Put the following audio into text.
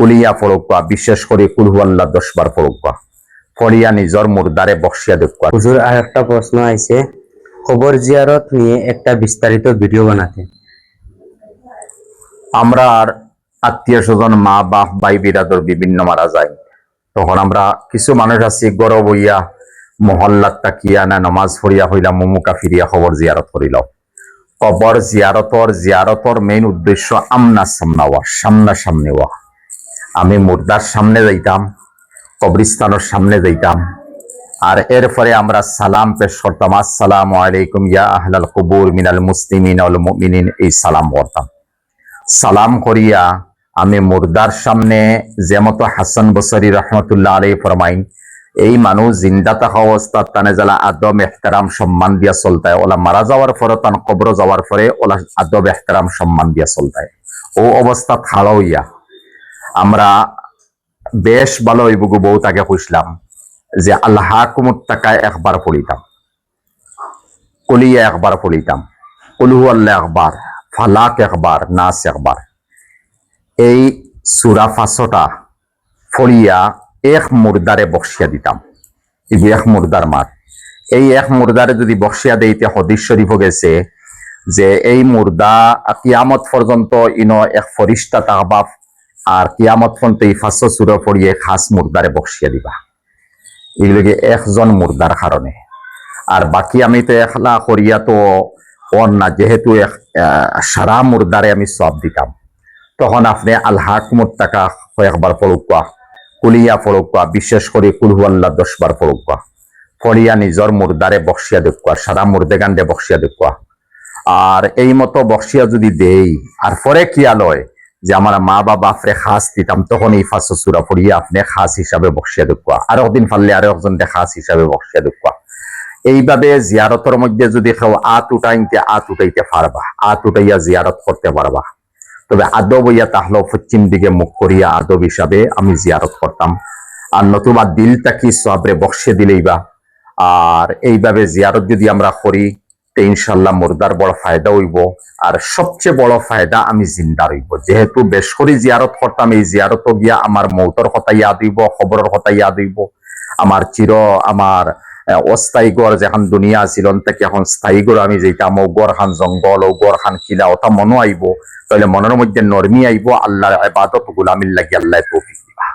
কুলিয়া ফরকুয়া, বিশেষ করে কুলহু আল্লাহ 10 বার ফরকুয়া ফড়িয়া নিজর মুর্দারে বক্সিয়া দেখুয়া। হুজুর, আর একটা প্রশ্ন আছে, কবর জিয়ারত নিয়ে একটা বিস্তারিত ভিডিও বানাতে। আমরা আর আত্মীয় স্বজন, মা বাপ, ভাই বিরাদর বিভিন্ন মারা যায়, তখন আমরা কিছু মানুষ আছি গরব হইয়া মহল্লাত তাকিয়া না নমাজ পড়িয়া হইলাম মুমুকা ফিরিয়া খবর জিয়ারত করিল। কবর জিয়ারতর মেইন উদ্দেশ্য আমনা সামনা হওয়া, সামনা সামনে হওয়া। আমি মুর্দার সামনে যাইতাম, কবরিস্তানের সামনে যাইতাম, আর এরপরে আমরা সালাম পেশ করতাম, আসসালামু আলাইকুম ইয়া আহলাল কুবুর মিনাল মুসলিমিন ওয়াল মুমিনিন, এই সালাম করতাম। সালাম করিয়া আমি মুর্দার সামনে যেমত হাসান বসরি রহমতুল্লাহ আলাইহি ফরমাইন, এই মানুষ জিন্দা থাকা অবস্থাত তানে যারা আদব এহতারাম সম্মান দিয়া চলতায়, ওলা মারা যাওয়ার পরে তান কবর যাওয়ার পরে ওলা আদব এহতারাম সম্মান দিয়া চলতায়। ও অবস্থা খাড়া হইয়া আমরা বেশ ভালো হইব বউ তাকে খুঁজলাম যে আল্লাহ কুমুর টাকায় একবার পড়িতাম, কলিয়া একবার পড়িতাম, কলহু আল্লাহ একবার, ফালাক একবার, নাস একবার। এই সূরা 5টা ফড়িয়া এক মুর্দারে বক্সিয়া দিতাম। এই এক মুর্দার মার, এই এক মুর্দারে যদি বক্সিয়া দেইতে হাদিস শরীফ গেছে যে এই মুর্দা কিয়ামত পর্যন্ত ইনো এক ফরিস্তা তাকবা, আর কিয়ামত পর্যন্ত এই 500 সূরা পড়িয়ে খাস মুর্দারে বক্সিয়া দিবা। এগুলোকে একজন মুর্দার কারণে, আর বাকি আমি তো একলা করিয়া তো অন না, যেহেতু সারা মুর্দারে আমি সব দিতাম। তখন আপনি আল্লাহ কুমুর টাকা একবার পড়ুকা, কুলিয়া ফরকুয়া, বিশেষ করে কুলহু আল্লাহ 10 বার ফরকুয়া ফড়িয়া নিজর মুর্দারে বক্সিয়া দেখুয়া, সারা মুর্দে গান্ডে বক্সিয়া দেখুয়া। আর এই মতো বক্সিয়া যদি দেই আর পরে কিয়া লয় যে আমার মা বাবা আপনি খাস দিতাম, তখন এই 500 সূরা পড়িয়া আপনি খাস হিসাবে বক্সিয়া দেখুয়া, আর একদিন পারলে আরো একজন খাস হিসাবে বক্সিয়া দেখুয়া। এইভাবে জিয়ারতের মধ্যে যদি কেউ আত উঠাইতে পারবা, আত উঠাইয়া জিয়ারত করতে পারবা। তবে আদব হইয়া তাহলে পশ্চিম দিকে মুখ করিয়া আদব হিসাবে আমি জিয়ারত করতাম, আর নতুবা দিল তাকি সবরে বক্সে দিলেইবা। আর এইভাবে জিয়ারত যদি আমরা করি তো ইনশাল্লাহ মুর্দার বড় ফায়দা হইব, আর সবচেয়ে বড় ফায়দা আমি জিন্দা রইব। যেহেতু বেশ করে জিয়ারত করতাম, এই জিয়ারত গিয়া আমার মৌতর কথা ইয়াদ হইব, খবরের কথা ইয়াদ হইব, আমার অস্থায়ী গড় যেখান দুনিয়া ছিল থেকে এখন স্থায়ী গড় আমি যেতাম, ও গড় খান জঙ্গল, ও গড় খান খিলা, ওটা মনো আইব, তাহলে মনের মধ্যে নরমি আইব, আল্লাহর ইবাদত গুলামির লাগি আল্লাহ তৌফিক দিবা।